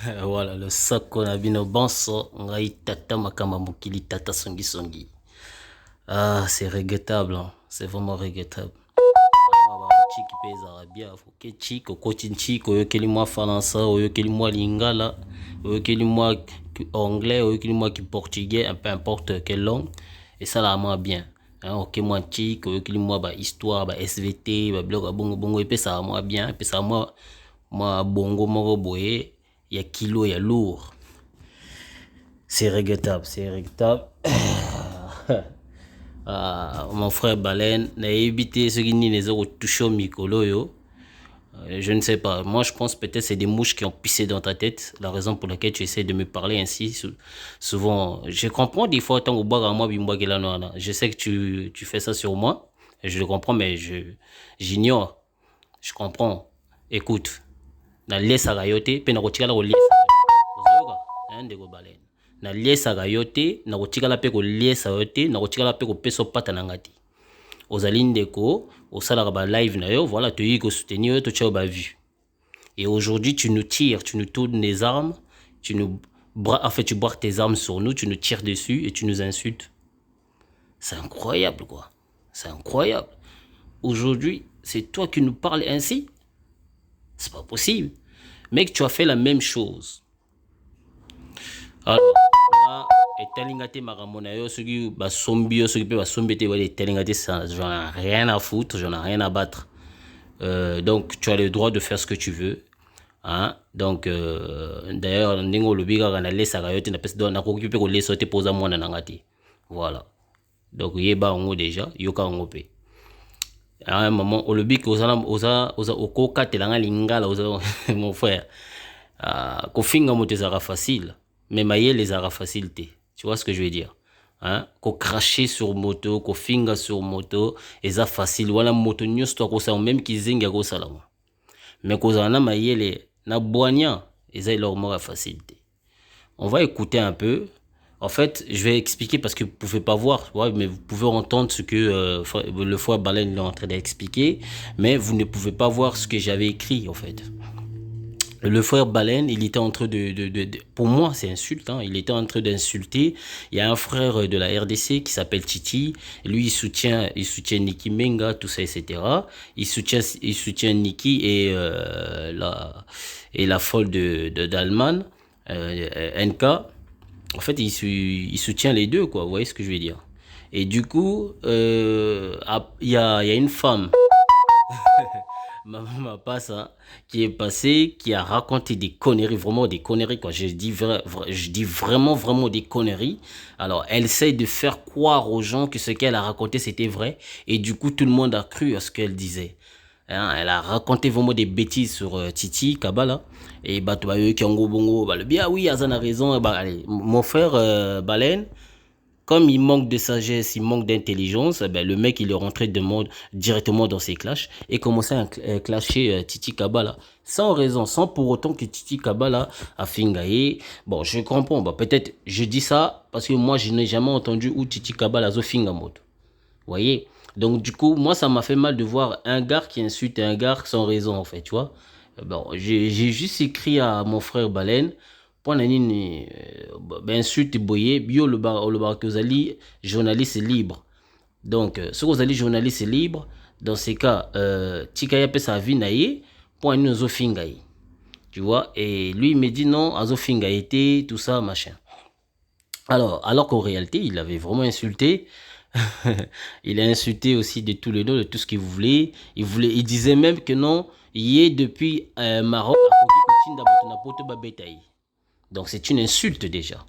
Voilà, le sako na bino bonso, ngai tata makama mokili tata songi songi. Ah, c'est regrettable, hein. C'est vraiment regrettable. Chiki pesa rabia, ok chiko, koti chiko, oyokeli mwa faransa, oyokeli mwa lingala, oyokeli mwa anglais, oyokeli mwa ki portugais, peu importe quelle langue, et ça la mwa bien. Hein, ok mwa chiko, oyokeli mwa ba histoire, ba SVT, ba blog bongo bongo, et puis ça mwa bien, et puis ça mwa bongo moko boye, ya kilo, ya lourd. C'est regrettable, c'est regrettable. Mon frère Baleine, n'a évité ce qui n'y les a touché au micro, yo. Je ne sais pas. Moi, je pense peut-être c'est des mouches qui ont pissé dans ta tête. La raison pour laquelle tu essaies de me parler ainsi. Souvent, je comprends des fois, tant que moi, je sais que tu fais ça sur moi. Je le comprends, mais j'ignore. Je comprends. Écoute, na lesaka yo te mpe na kotikala koliesa ozoyoka ndeko Baleine na lesaka yo te na kotikala mpe koliesa yo te na kotikala mpe kopesa opata na nga te ozali ndeko osalaka ba live na yo voilà toyei kosoutenir yo totia yo bavu et aujourd'hui tu nous tires, tu nous tournes les armes, en fait tu braques tes armes sur nous, tu nous tires dessus et tu nous insultes. C'est incroyable quoi, c'est incroyable. Aujourd'hui c'est toi qui nous parles ainsi. C'est pas possible. Mec, tu as fait la même chose. Alors, là, etalingate makamona yo, ceux qui basombi yo, ceux qui peuvent basombi te, etalingate ça, j'en ai rien à foutre, j'en ai rien à battre. Donc, tu as le droit de faire ce que tu veux. Hein? Donc, d'ailleurs, ndingo lobiga kana lesa kayote na pesa na kokipe ko lesa te posa mwana nangati. Voilà. Donc, yeba ngo déjà, yoka ngo pe. À un moment, au lobby, au coca, lingala, mon frère. Kofinga moto zara facile. Mais maïe les zara facilité. Tu vois ce que je veux dire? Hein? Ko cracher sur moto, ko finga sur moto, et ça facile. Voilà moto news toi ko sa même qui zinga ko salama. Mais ko zana maïe les na boigna, et ça leur mort facilité. On va écouter un peu. En fait, je vais expliquer parce que vous ne pouvez pas voir, ouais, mais vous pouvez entendre ce que le frère Baleine est en train d'expliquer, mais vous ne pouvez pas voir ce que j'avais écrit en fait. Le frère Baleine, il était en train pour moi c'est insulte, hein, il était en train d'insulter. Il y a un frère de la RDC qui s'appelle Titi, lui il soutient Niki Menga, tout ça, etc. Il soutient Niki et la folle d'Allemagne, NK. En fait, il soutient les deux, quoi. Vous voyez ce que je veux dire? Et du coup, il y a une femme, maman pas ça, qui est passée, qui a raconté des conneries, vraiment des conneries, quoi. Je dis vraiment des conneries. Alors, elle essaie de faire croire aux gens que ce qu'elle a raconté, c'était vrai. Et du coup, tout le monde a cru à ce qu'elle disait. Hein, elle a raconté vraiment des bêtises sur Titi Kabala et bah tu qui ont bongo bah le bien oui Azan a raison bah allez mon frère Baleine comme il manque de sagesse il manque d'intelligence bah, le mec il est rentré directement dans ses clashs et commençait à clasher Titi Kabala sans raison sans pour autant que Titi Kabala a fingaye. Bon je comprends bah peut-être je dis ça parce que moi je n'ai jamais entendu où Titi Kabala zo finga moto. Vous voyez? Donc, du coup, moi, ça m'a fait mal de voir un gars qui insulte un gars sans raison, en fait, tu vois. Bon, j'ai juste écrit à mon frère Baleine, pour nani insulte boye, bio le bar que vous allez journaliste libre. Donc, ce que vous allez journaliste libre, dans ces cas, tika yape sa vie naïe, pour un ozo fingaï. Tu vois, et lui, il me dit non, azo fingaïté, tout ça, machin. Alors qu'en réalité, il avait vraiment insulté. Il a insulté aussi de tous les noms, de tout ce qu'il voulait. Il disait même que non, il est depuis Maroc. Donc c'est une insulte déjà.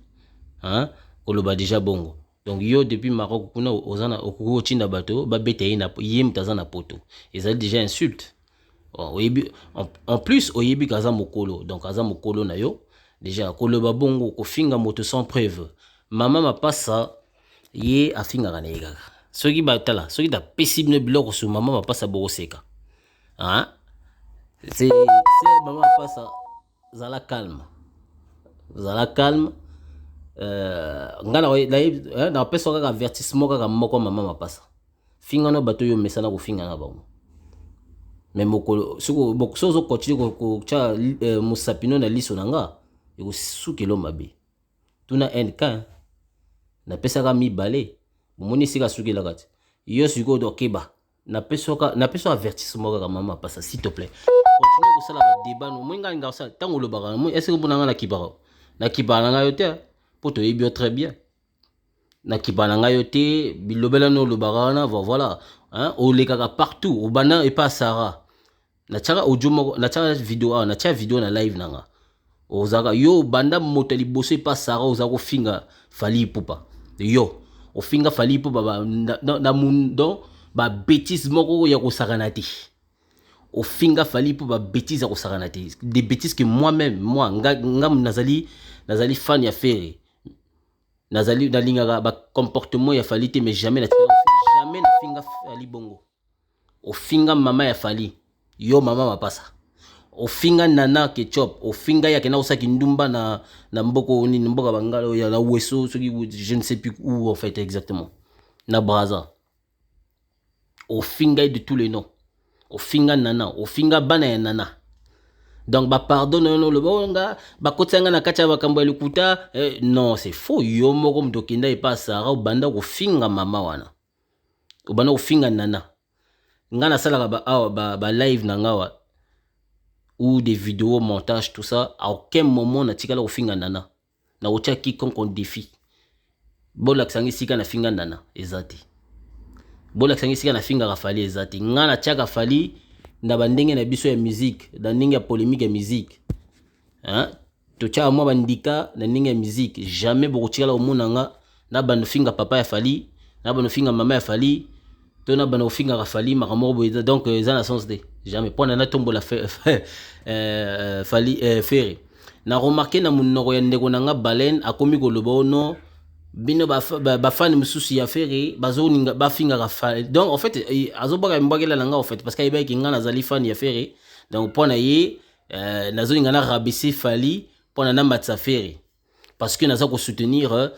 Hein? Oloba déjà bongo. Donc yo depuis Maroc, kuna ozana okuko chinda bato, babetayi na yem tazana poto. Et ça déjà insulte. En plus, oyebi kaza mokolo. Donc kaza mokolo na yo. Déjà, koloba bongo, kofinga moto sans preuve. Maman m'a pas ça. Ye afinga kanega soki batala soki da pesibne biloko sur maman va pas sa boroseka hein c'est maman pas ça zala calme ngana na pesa kaka avertissement kaka moko maman pas ça finga no bato yo mesana ko finga na bango mais mokolo soko boksozo continue ko cha musapino na liso nanga ekosukela mabe tuna NK napesaka mibale bomoni sika sukelaka te yo sikoyo dokeba napesaka avertissement kaka mama pasa s'il te plaît continue kosala badébat no moi ngai ngasala ntango olobaka moi est-ce que mpona ngai nakibaka na ngai yo te mpo toyebi yo très bien nakibaka na ngai yo te bilobela no olobaka wana voilà olekaka partout obanda epa Sara natiaka audio moko natiaka video na live nanga ozaka yo banda moto ya liboso epa Sara oza kofinga Fally Ipupa yo ofinga Fally Ipupa na mundo babétise moko ya kosakana te ofinga Fally Ipupa babétise ya kosakana te des bêtises que moi-même nga nazali fan ya Ferry nazali nalingaka bacomportement ya Fally te mais jamais nafinga Fally bongo ofinga mama ya Fally yo mama mapasa ofinga Nana Ketchup ofinga ya kena osaki ndumba na mboko ni mboka bangalo ya na weso soki je ne sais plus où en fait exactement na Braza ofinga de tous les noms ofinga Nana ofinga bana ya Nana donc pardonne no le bonga bakotsanga na kacha bakambo ya lukuta non c'est faux yo moko mtokenda epa Sara obanda kofinga mama wana obanda kofinga Nana nga nasalaka ba live na ngawa ou des vidéos, montage, tout ça, à aucun moment na tika la ofinga Nana. Na otia quiconque on défie. Bolak sangi sika na finga Nana, ezati. Bolak sangi sika na finga Fally ezati. Nga na tiaka Fally na bandenge na biso ya musique, na ndenge ya polémique ya musique. Hein? To tia moi bandika na ndenge ya musique, jamais boko tika la omona nga na bando finga papa ya Fally, na bando finga mama ya Fally. Tona bana ofinga Fally makamoko boyeza donc eza na sens de jamais pona na tombo la Fally Ferry na remarqué na munoko ya ndeko nanga Baleine akomi koloba ono bino ba fan mususu ya Ferry bazoninga bafinga Fally donc en fait azoboka mbakela nanga en fait parce que iba kinga nazali fan ya Ferry donc pona ye nazoninga na rabaisser Fally pona na matsa Ferry parce que naza ko soutenir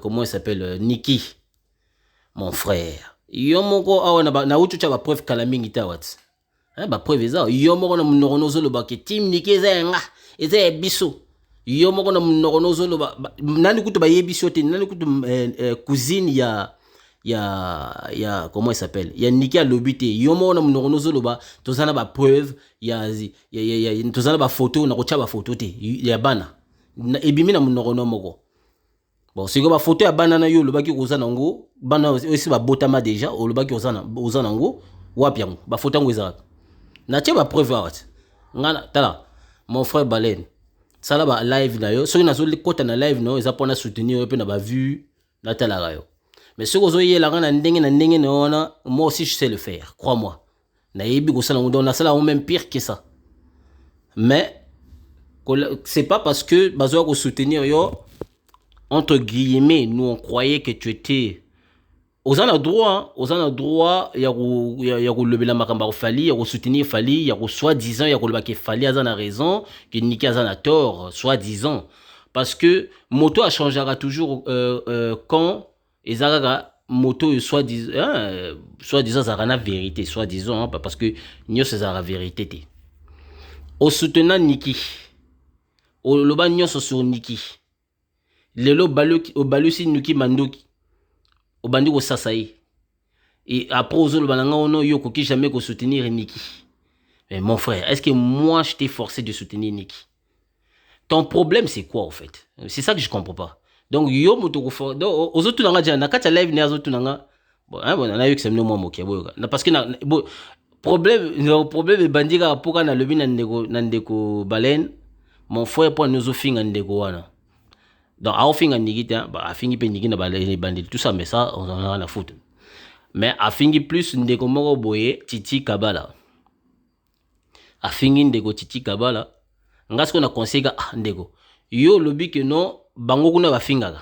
comment il s'appelle Niki mon frère yo moko awa na uchu cha ba preuve kala mingi ta wat ba preuve eza yo moko na munoko nozoloba ke team Niki eza biso yo moko na munoko nozoloba nani kutu ba yebiso te nani kutu cousine ya comment il s'appelle ya Niki a lobité yo moko na munoko nozoloba tozana ba preuve ya tozana ba photo na kocha ba photo te ya bana ebimi na munoko no moko. Bon, si ba photo ya banana yo lobaki koza nango, bana aussi ba botama déjà, o lobaki koza nango, wapi yango, ba photo yango eza. Na tie ba preuve wat. Ngana tala, mon frère Baleine. Sala ba live na yo, soki nazo kota na live na yo eza pona soutenir yo pe na ba vue na tala yo. Mais soki ozo yela na ndenge na ona, moi aussi je sais le faire, crois-moi. Na yebi ko sala ngo na sala même pire que ça. Mais c'est pas parce que bazo ko soutenir yo entre guillemets, nous on croyait que tu étais aux droit, il y a lever la makamba Fally, il y a soutenir Fally, il y a soi-disant, il y a que Fally a raison, que Niki a tort, soi-disant. Parce que moto a changera toujours quand ils moto soi-disant ça la vérité, soi-disant parce que nous c'est la vérité. Au soutenant Niki, au loba nous sur Niki. Lelo balusi Nuki mandoki obandi ko sasai et après ozolo bananga ono yo koki jamais ko soutenir Niki. Mais mon frère, est-ce que moi je t'ai forcé de soutenir Niki? Ton problème c'est quoi en fait? C'est ça que je comprends pas. Donc yo moto ko donc ozotu nanga jana kata live ne azotu nanga bon na yo ksemno mo mokia boyoka na parce que na problème bandika poka na lobi na ndeko Baleine mon frère pour nous ofinga ndeko wana. Donc, à finir Niki, à finir Niki na bandit tout ça, mais ça, on en a la foutre. Mais à finir plus ndeko moko boye Titi Kabala. À finir ndeko Titi Kabala, ngas qu'on a conseillé ndeko. Yo lobi que non, bango kuna ba finga.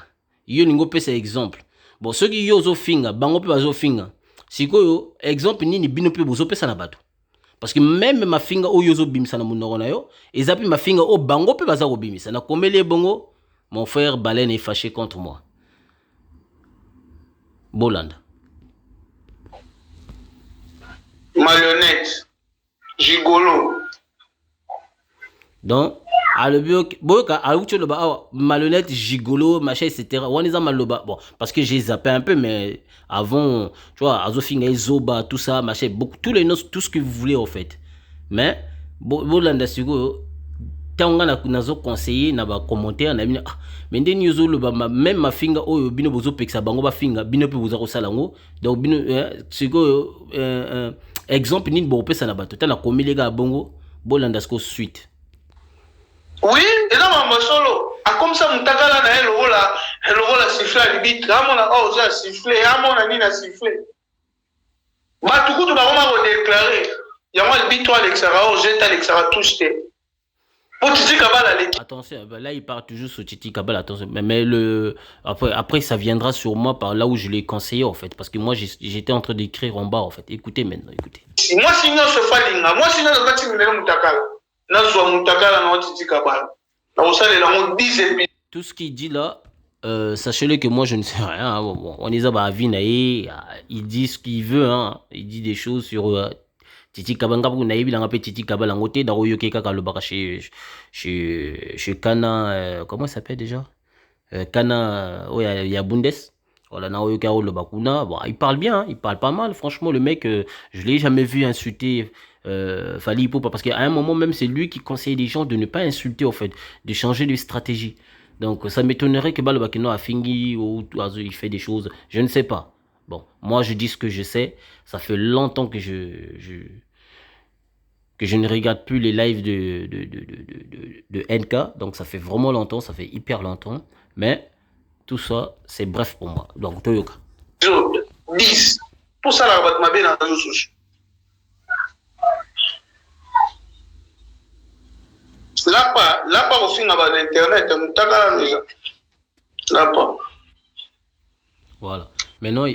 Yo ningo pesa exemple. Bon, ceux qui yo zo finga, bango pe bazo finga. Sikoyo exemple nini bino pe bozo pesa na bato. Parce que même ma finga o yo zo bimisa na munoko na yo, ezapi ma finga o bango pe baza ko bimisa na komele bongo. Mon frère Baleine est fâché contre moi. Bolanda. Marionnette. Gigolo. Donc, malhonnête, gigolo, machin, etc. On est maloba. Bon, parce que j'ai zappé un peu, mais avant, tu vois, Azofinga, Zoba, tout ça, machin, beaucoup, tous les noms, tout ce que vous voulez, en fait. Mais, Bolanda Sigo, tant on a nazo conseillé, na ba commentaire, na bina, mais ndeni yozo le ba, même ma finga, oh, bino bozo peksa bango ba finga, bino pe bozo salango, donc bino, Sigo, exemple, ni bo pesa na bato, t'as na commis les gars, bongo, Bolanda Sigo suite. Oui, et là, maman solo, comme ça, mon tagala na elle rola siffler à l'ibit, à mon a osé siffler, à mon ami na siffler. Bah, tout coup, tu vas vraiment déclarer. Il y a moi le bit, toi, Alexara, jette Alexara, touche tes. Pour Titi Kabala, attention, là, il part toujours sur Titi Kabala, attention. Mais après, ça viendra sur moi par là où je l'ai conseillé, en fait. Parce que moi, j'étais en train d'écrire en bas, en fait. Écoutez maintenant, écoutez. Moi, sinon, je fais l'inga. Moi, sinon, je vais te dire, Moutakala. Tout ce qu'il dit là, sachez-le que moi je ne sais rien. Hein. Bon, on est à Vinae, il dit ce qu'il veut, hein. Il dit des choses sur Titi Kabanga pour Naïbi, il a appelé Titi Kabala en côté, Daroyo Keka Kalobara chez Kana, comment il s'appelle déjà Kana, oh, il y a Bundes. Voilà, Naoyo Karo le Bakuna. Bon, il parle bien, hein. Il parle pas mal. Franchement, le mec, je l'ai jamais vu insulter. Fali Ipupa, parce qu'à un moment même c'est lui qui conseille les gens de ne pas insulter, en fait, de changer de stratégie. Donc ça m'étonnerait que Balobakino a fini ou il fait des choses, je ne sais pas. Bon, moi je dis ce que je sais. Ça fait longtemps que je ne regarde plus les lives de NK, donc ça fait vraiment longtemps, ça fait hyper longtemps, mais tout ça c'est bref pour moi. Donc Toyoka 10 pour ça la ma bien dans les réseaux. Là pas au fin à l'internet, là pas. Voilà. Maintenant,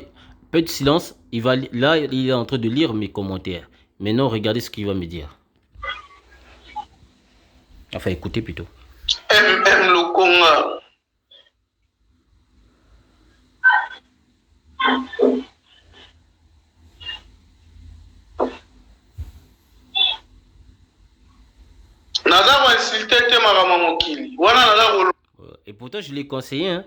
peu de silence. Là, il est en train de lire mes commentaires. Maintenant, regardez ce qu'il va me dire. Enfin, écoutez plutôt. MM Lokonga. Et pourtant, je l'ai conseillé. Hein.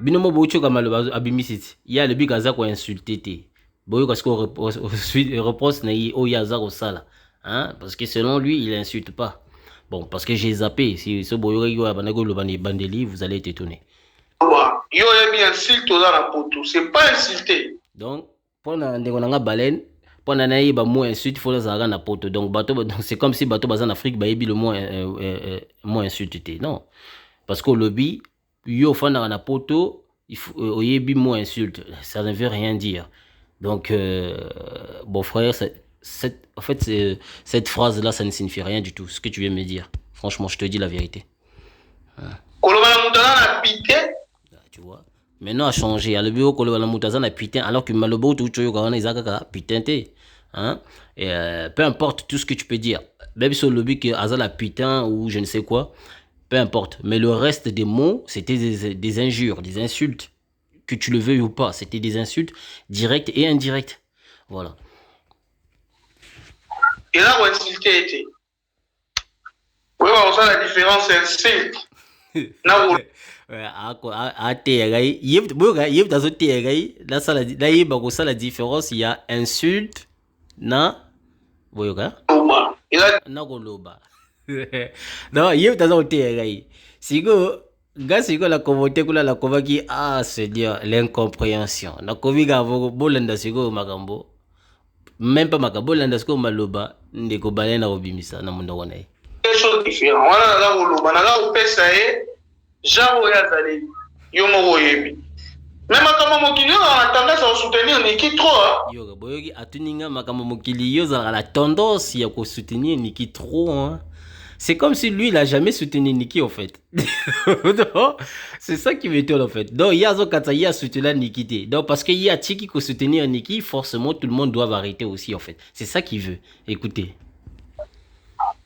Binomo Boucho Kamalo Abimisiti. Il y a le big Azako insulté. Boyo Kasko reproche Nayi Oyazar au Sala. Parce que selon lui, il n'insulte pas. Bon, parce que j'ai zappé. Si ce Boyo Banago le Bandeli, vous allez être étonné. Yo insulte aux Arapoto. C'est pas insulté. Donc, pendant que baleine, pendant que ba mot insulte, il faut les avoir na poto. Donc c'est comme si bateau bazan Afrique ba yebi le mot insulté. Non. Parce qu'au lobby, yo fana na poto, il faut yebi mot insulte. Ça ne veut rien dire. Donc bon frère, en fait cette phrase là ça ne signifie rien du tout ce que tu viens de me dire. Franchement, je te dis la vérité. Tu vois. Maintenant a changé. À le bureau que le moutazan a putain alors que malobo tout choyo quand on putain té. Hein? Et peu importe tout ce que tu peux dire. Même sur le lobby que Azal a putain ou je ne sais quoi. Peu importe. Mais le reste des mots, c'était des injures, des insultes. Que tu le veuilles ou pas. C'était des insultes directes et indirectes. Voilà. Et là, où insulté était. Oui, on sent la différence insulte. La différence, il y a insulte, na boyoka na goloba. Non, il y a sigo gasigo la commenté kula la komaki c'est dire l'incompréhension. Na koviga bolanda sigo makambo. Même pas makambo landa sigo maloba ndeko balena obimisa na mundo wana. Chose différente. Wana na goloba na ga opesa Jao Yazali, Yomo Yebi. Même quand Mokili a tendance à soutenir Niki trop. Yoga Boyogi Atuninga Makamo Mokili a la tendance à soutenir Niki trop. Hein. C'est comme si lui, il n'a jamais soutenu Niki en fait. C'est ça qui m'étonne en fait. Donc, il y a Zokatayi à soutenir Niki. Donc, parce qu'il y a Tiki qui soutenir Niki, forcément, tout le monde doit arrêter aussi en fait. C'est ça qu'il veut. Écoutez.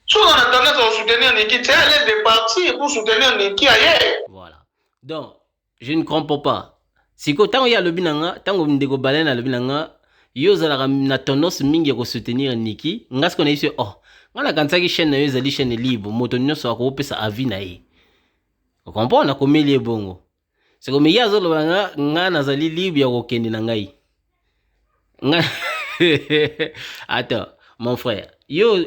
Si on a tendance à soutenir Niki, c'est aller de partir pour soutenir Niki ailleurs. Voilà. Donc, je ne comprends pas. Si quand il y a le binanga, tant qu'on ndeko balena le binanga, yo zala na tendance mingi ko soutenir Niki, ngas qu'on a dit oh, ngana kansaki chaîne na yo ezali chaîne libre moto nyonso akopesa avis na ye okomprendre nakomeli ebongo c'est comme ye azoloba nga nazali libre ya kokende na ngai nga attends mon frère yo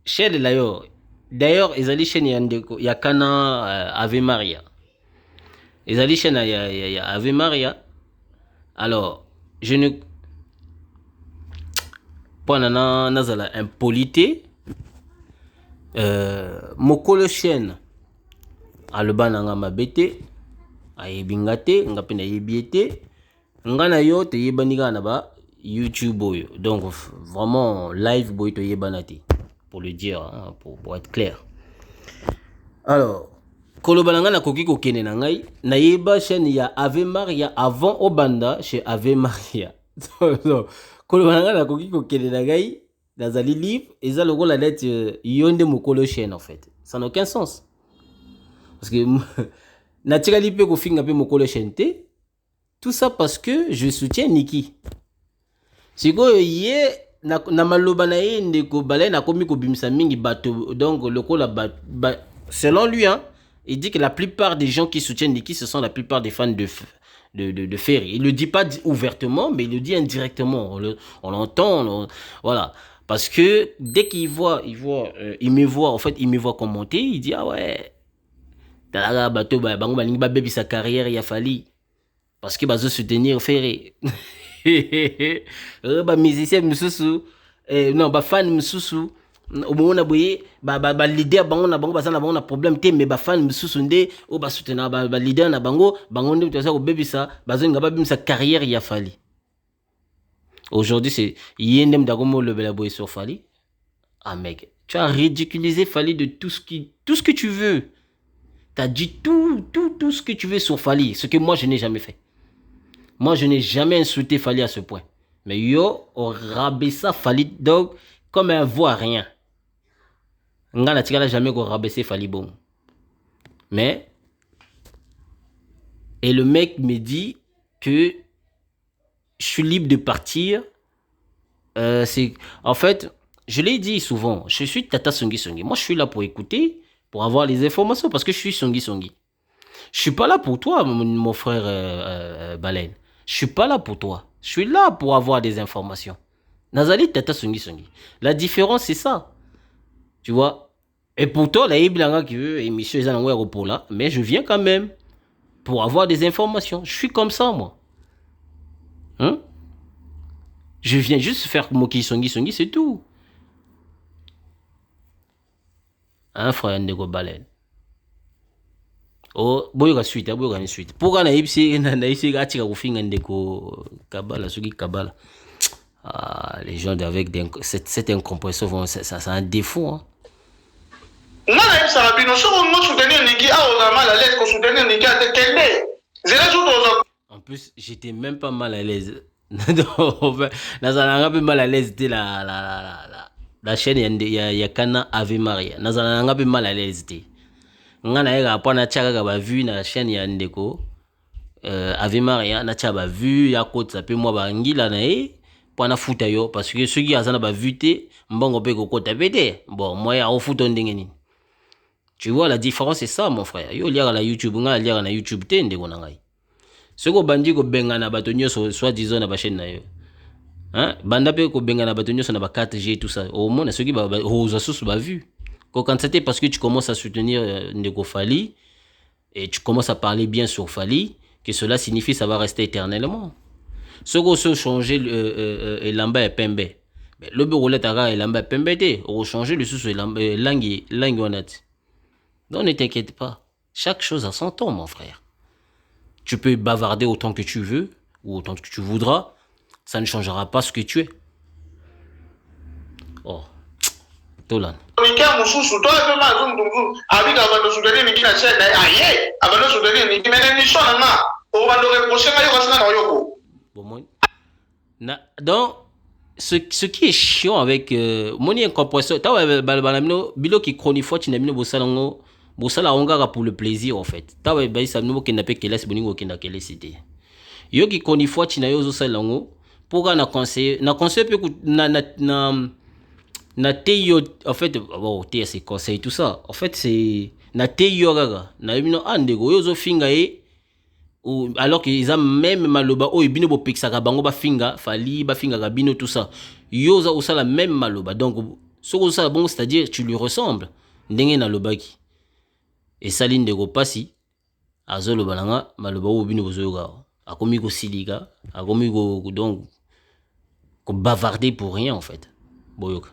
chaîne la yo d'ailleurs ezali chaîne ya ndeko ya kana Ave Maria ezali chaîne ya Ave Maria alors je ne pona nazala impolité mokolo chaîne aloba na nga mabe te ayebi nga te nga mpe nayebi ye te nga na yo toyebani kaka na ba YouTube oyo donc vraiment live boy toyebana te pour le dire hein, pour être clair alors koloba na nga nakoki kokende na ngai nayeba chaîne ya Ave Maria avant obanda chez Ave Maria koloba na nga nakoki kokende na ngai nazali libre eza lokola neti yo nde mokolo chaîne en fait ça n'a aucun sens parce que natikali mpe kofinga mpe mokolo chaîne te tout ça parce que je soutiens Niki sikoyo ye na maloba na ye ndeko bale nakomi kobimisa mingi bato donc lokola selon lui hein, il dit que la plupart des gens qui soutiennent Niki ce sont la plupart des fans de Ferry. Il le dit pas ouvertement mais il le dit indirectement on l'entend voilà parce que dès qu'il il me voit en fait il me voit commenter il dit ah ouais talaga bato bango balingi babebisa carrière ya Fally parce que bazo soutenir Ferry ba musicien mususu non ba fan mususu omona boye ba leader bango na bango bazana bango na problème te mais ba fan mususu nde o ba soutenir ba leader na bango nde toza ko bebisa bazo nga babimisa carrière ya Fally aujourd'hui c'est yende mdagomo le bela boye sur Fally ah mec tu as ridiculisé Fally de tout ce que tu veux. T'as dit tout ce que tu veux sur Fally, ce que moi je n'ai jamais fait. Moi je n'ai jamais insulté Fally à ce point. Mais yo, on rabaissa Fally donc comme un voix rien. Nga na tika jamais qu'on rabaissé Fally bon. Mais et le mec me dit que je suis libre de partir. C'est en fait, je l'ai dit souvent, je suis Tata Songi Songi. Moi je suis là pour écouter. Pour avoir les informations, parce que je suis Songi Songi. Je suis pas là pour toi, mon frère Baleine. Je suis pas là pour toi. Je suis là pour avoir des informations. Nazali Tata Songi Songi. La différence, c'est ça. Tu vois. Et pour toi, la Iblanga qui veut émission pour là, mais je viens quand même pour avoir des informations. Je suis comme ça, moi. Hein? Je viens juste faire Moki Songi Songi, c'est tout. Hein, frère Ndeko Baleine. Oh, boyoka suite, boyoka ni suite. Pourquoi na ipsi atika kufinga Ndeko Kabala, suki Kabala. Ah, les gens avec cette incompréhension, ça a un défaut. Hein. En plus, j'étais même pas mal à l'aise. Nazalanga mal à l'aise de la chaîne ya kana Ave Maria. Nazalanga pe mal à l'aise de. Nga na yeka pa na tchaka ba vu na chaîne ya ndeko Ave Maria na tchaka ba vu ya kota pe moi ba ngila na e po na futa yo parce que ceux qui azana ba vu te mbongo pe ko kota pete. Bon, moi ya ofuto ndenge nini. Tu vois la différence c'est ça mon frère. Yo liaka na YouTube nga liaka na YouTube te ndeko na ngai. Soko bandi ko benga na bato nyoso soit disant na ba chaîne na yo. Hein? Banda pe ko benga na bato nyoso na ba 4G tout ça. Au moins ceux qui ba oza sous ba vu. Quand c'était parce que tu commences à soutenir Ndeko Fally et tu commences à parler bien sur Fally que cela signifie que ça va rester éternellement. Ce qu'on se changer lamba et pembe. Le bureau et lamba et pembe on changer le sous langue honnête. Donc ne t'inquiète pas. Chaque chose a son temps mon frère. Tu peux bavarder autant que tu veux ou autant que tu voudras. Ça ne changera pas ce que tu es. Oh. Tolan. Donc, ce qui est chiant avec moni incompresseur, bilo qui chronifoi tinamino bosalango bosala onga pour le plaisir en fait. Tawe ba isa no kenda pe kelas boningo kenda kele cité. Yo qui chronifoi tinayo zo salango pour na conseiller pe na na te yo en fait bon te c'est conseil tout ça en fait c'est na te yo gaga na bino andeko yo zo finga e ou alors qu'ils ont même maloba oh bino bo pexaka bango ba finga fali ba finga bino tout ça yo za osala même maloba donc ce que ça bon c'est-à-dire tu lui ressembles ndenge na lobaki et saline de pasi azolo balanga maloba o bino bozoyoka akomi ko silika akomi ko donc ko bavarder pour rien en fait boyoka.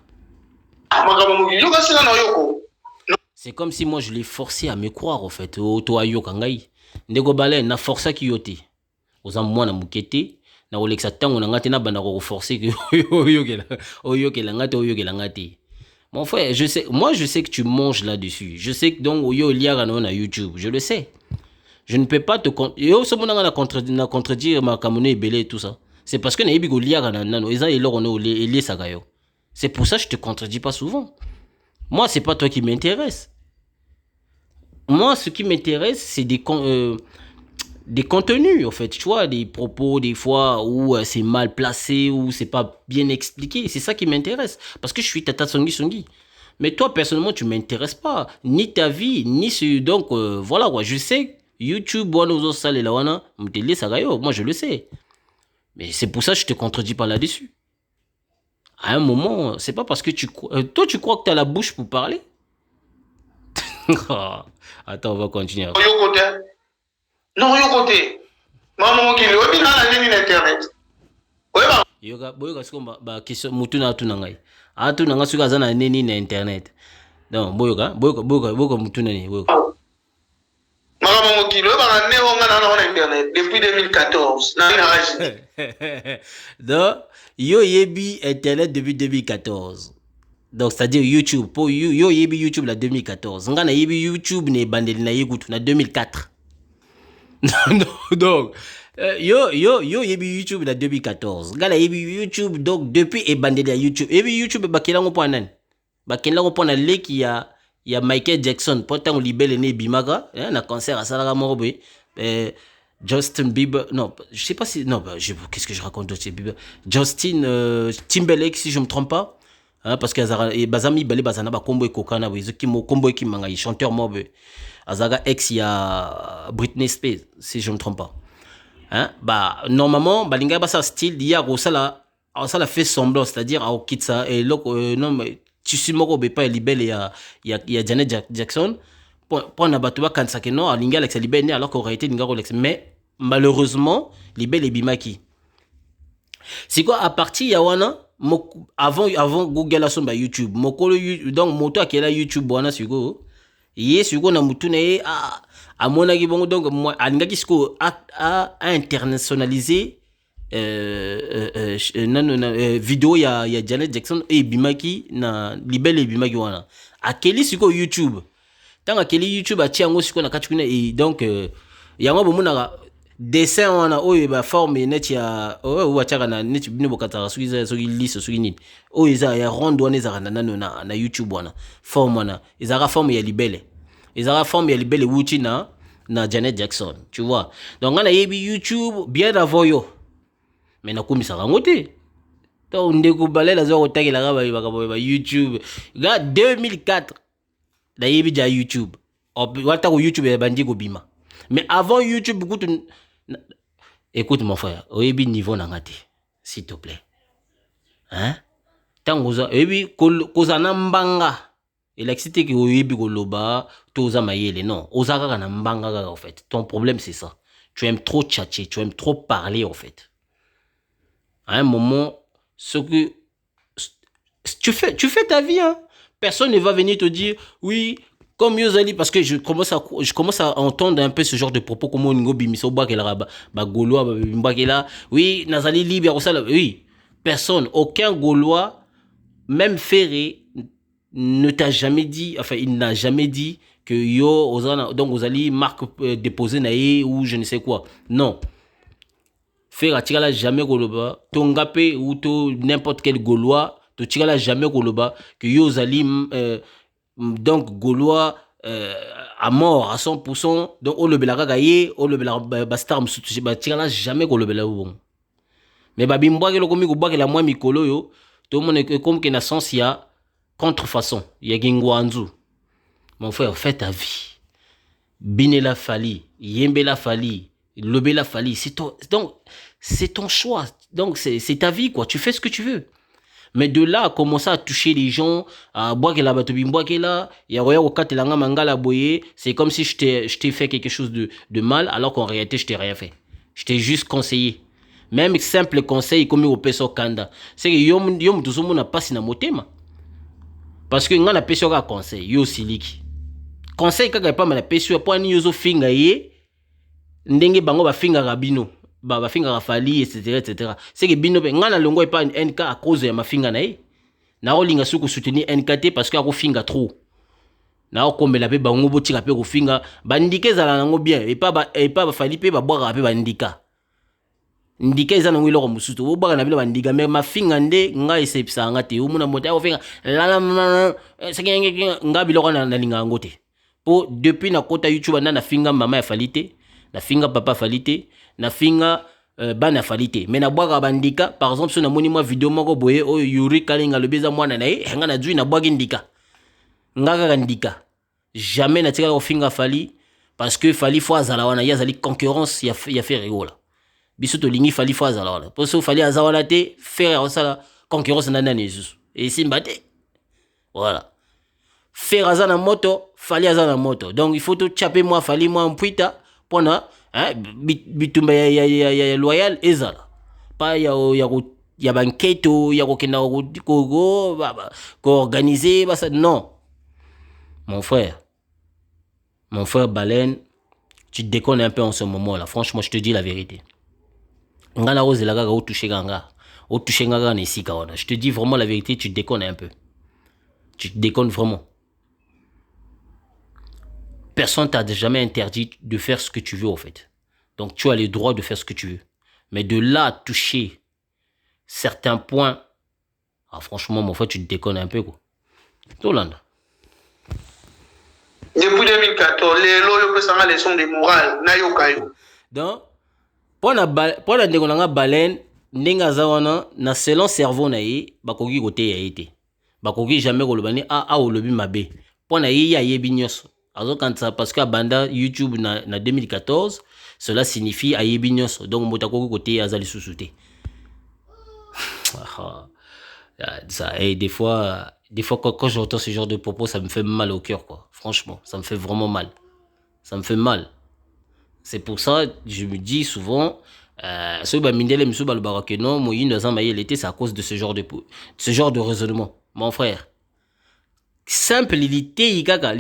C'est comme si moi je l'ai forcé à me croire en fait. Toi yoka ngai. Ndeko bale na força ki yote. Oza mwana mukete na olexa tango na ngate na banda ko forcer que oyokela ngate oyokela ngate. Mon frère, moi je sais que tu manges là-dessus. Je sais que donc yo liara na YouTube, je le sais. Je ne peux pas te yo so mona na contredire ma kamone belé tout ça. C'est parce que na yebi go liara na nano eza eloko no ele sagayo. C'est pour ça que je te contredis pas souvent. Moi, c'est pas toi qui m'intéresse. Moi, ce qui m'intéresse, c'est des contenus, en fait. Tu vois, des propos, des fois, où c'est mal placé, où c'est pas bien expliqué. C'est ça qui m'intéresse. Parce que je suis Tata Songi Songi. Mais toi, personnellement, tu m'intéresses pas. Ni ta vie, ni ce... Donc, voilà, quoi. Je sais, YouTube, moi, je le sais. Mais c'est pour ça que je te contredis pas là-dessus. À un moment, c'est pas parce que toi, tu crois que tu as la bouche pour parler? Attends, on va continuer. Non, yo côté. Maman qui le dit dans internet. Yoga, boyoga siko ba question mutuna tuna ngai. Tuna nga suka zana neni na internet. Donc boyoga mutuna ni boyoga. Maman qui le ba né on na internet depuis 2014. Donc yo yebi internet depuis 2014. Donc c'est-à-dire YouTube pour yo yebi YouTube la 2014. Nga na yebi YouTube ne bandeli na yekutu na 2004. Donc yo yebi YouTube la 2014. Nga na yebi YouTube donc depuis e bandeli ya YouTube. Yebi YouTube bakela ngo pona nani? Bakela ngo pona leki ya Michael Jackson pourtant libele ne bimaka na concert à salaka morobe Justin Bieber, non, je sais pas si, non, qu'est-ce que je raconte de Justin Bieber? Justin Timberlake, si je me trompe pas, hein, parce que bazami bale bazana ba kombo ekokana bo izoki mo kombo ki manga chanteur mobe, azaga ex ya Britney Spears, si je me trompe pas, hein, bah normalement balinga ba ça style dia ko sala fait semblant, c'est-à-dire au kitsa et non mais tu suis moko be pas libelle ya Janet Jackson. Pour na bato ba kanisa ke non alinga Alex libene alors qu'aurait été ninga Rolex, mais malheureusement libelle et bimaki c'est quoi à partir ya wana avant Google a son ba YouTube mokolo donc moto akela YouTube wana siko ye siko na mutu na ye a mona ki bongo donc moi alinga ki siko a internationaliser vidéo ya Janet Jackson et bimaki na libelle et bimaki wana akeli siko YouTube tant akeli YouTube atia ngo siko na katukuna et donc yango bomona dessin wana oyo ba forme net ya o achaka na net bino bokata sukiza soki liste soki nini oyo eza ya ronde wana eza na YouTube wana forme wana eza forme ya libele wuchi na Janet Jackson, tu vois. Donc on a yebi YouTube bien avant yo mais na komisa rango te to ndeko balela zo kotakela ba YouTube ga 2004 da yebi ja YouTube wata ko YouTube ya bandi ko bima mais avant YouTube beaucoup. Écoute mon frère, oyebi niveau nangati, s'il te plaît. Hein? Tangoza, oyebi kozana mbanga. Électricité ki oyebi koloba, toza mayele non. Ozaka na mbanga en fait. Ton problème c'est ça. Tu aimes trop tchatcher, tu aimes trop parler en fait. À un moment, ce que tu fais ta vie hein. Personne ne va venir te dire oui. Comme Yozali, parce que je commence à entendre un peu ce genre de propos comme on bimiso bakela ba gaulois bakela oui nazali libre oui personne aucun gaulois même Ferré ne t'a jamais dit enfin il n'a jamais dit que yo ozana donc ozali marque déposée naé ou je ne sais quoi non Ferré tigala jamais goloba tongape ou to n'importe quel gaulois to tigala jamais goloba que yo ozali donc Gaulois à mort à 100%. Donc on le belaga gaye, on le belaga bastar msutu ba tirala jamais ko le belaga bon. Mais ba bimboa ke lo komi ko ba ke la moi mikolo yo, tout le monde comme que na sens ya contrefaçon Yagingwanzu. Mon frère, fais ta vie. Binela Fali, Yembela Fali, Lobela Fali, donc c'est ton choix. Donc c'est ta vie quoi, tu fais ce que tu veux. Mais de là à commencer à toucher les gens, à boire que la batobi boire que là, ya roya au katelanga mangala boye, c'est comme si je t'ai fait quelque chose de mal alors qu'en réalité je t'ai rien fait. Je t'ai juste conseillé. Même simple conseil comme au peso kanda. C'est que yom tout monde n'a pas si na motema. Parce que ngana peso ka conseil, yo siliki. Conseil kaka pas mal peso po ni yozo finga ye ndenge bango ba finga rabino ba finga rafali etc. C'est que bino be ngana longo pas NK à cause ya mafinga na ye na olinga suku soutenir NKT parce que ako finga trop na okombela pe bango botika pe ko finga bandike zala nango bien et pas ba fali pe ba boira pe bandika ndika eza nango iloko musutu bo boira na bilo bandika mais mafinga nde nga esepisa nga te omuna mota ko finga la c'est nga biloko na linga ngote. Depuis na kota YouTube na finga mama ya falite, na finga papa falite, na finga bana falite. Mais na boire bandika, par exemple, si na moni moi vidéo moko boye o Yuri Kalinga le beza mwana na ye, nga na djui na boire ndika. Nga ndika. Jamais na tika ko finga fali parce que fali fois azala wana ya zali concurrence ya fait rigola. Biso to lingi fali fois azala wana. Pour so fali azala te faire ça concurrence na nani Jesus. Et simbate. Voilà. Faire azana moto, fali azana moto. Donc il faut tout chaper moi fali moi en puita pour na bitumba ya loyal ezala. Pas ya banketo ya kokenda ko organiser ça non. Mon frère Baleine, tu te déconnes un peu en ce moment là. Franchement, je te dis la vérité. Ngana rose la gaga au toucher ganga. Au toucher ganga nesi kawana. Je te dis vraiment la vérité, tu te déconnes un peu. Tu te déconnes vraiment. Personne t'a jamais interdit de faire ce que tu veux, en fait. Donc, tu as le droit de faire ce que tu veux. Mais de là à toucher certains points, ah, franchement, mon frère, tu te déconnes un peu, quoi. Tolanda. Depuis 2014, les loyaux peuvent s'en leçon de morale. Nayokayo. Donc, pour la dégonanga baleine, n'enga zawana, na selon cerveau na ye, bakogi kote ya été. Bakogi jamais kolobani a olobi mabe. Pour na ye ya yebi nyonso. Parce qu'à Banda YouTube na 2014, cela signifie ayebi nyonso. Donc motako côté azali sousouté. Et des fois quand j'entends ce genre de propos, ça me fait mal au cœur quoi. Franchement, ça me fait vraiment mal. Ça me fait mal. C'est pour ça je me dis souvent c'est à cause de ce genre de raisonnement. Mon frère. Simple l'ité kaka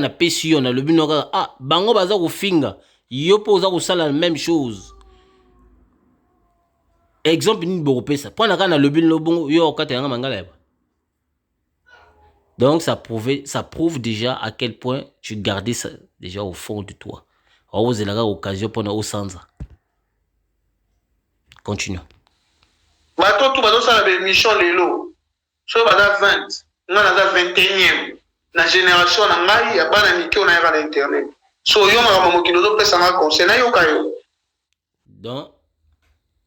na pesio na lobi no kaka bango baza ko finga yo poza ko sala la même chose. Exemple ni boko pesa pona kana lobi no bongo yo okata yanga mangala. Donc ça prouve déjà à quel point tu gardais ça déjà au fond de toi. Ose la occasion pona au sanza. Continue. Bato tu bazo sala be mission lelo. So bada 20 nga naza 21e na génération na ngai ya bana mike na yaka na internet so yo mama mokilo zo pesa nga conseil na yo kayo. Donc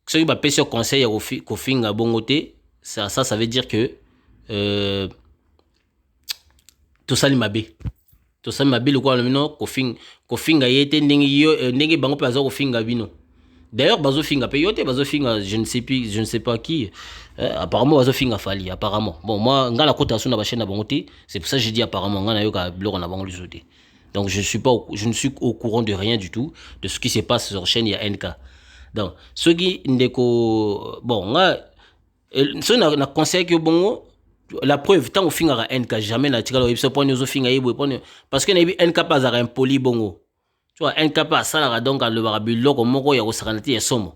ceux qui ba pesa conseil ya ko finga bongo te ça veut dire que to sali mabe le quoi no ko finga yete ndenge bango pe azo ko finga bino. D'ailleurs bazo finga pe yote bazo finga je ne sais pas qui apparemment bazo finga fali apparemment. Bon moi ngala kota suna ba chaîne na bangote, c'est pour ça que j'ai dit apparemment ngana yoka blog na bango lusote. Donc je ne suis au courant de rien du tout de ce qui se passe sur chaîne ya NK. Donc ceux qui ndeko bon nga ceux na conseil que bongo la preuve tant au finga NK jamais na tikalo ebiso point ozo finga yebo point parce que na NK pas za impoli bongo. Tu vois, un capa ça donc le barabilo comme moko ya osakanati ya somo.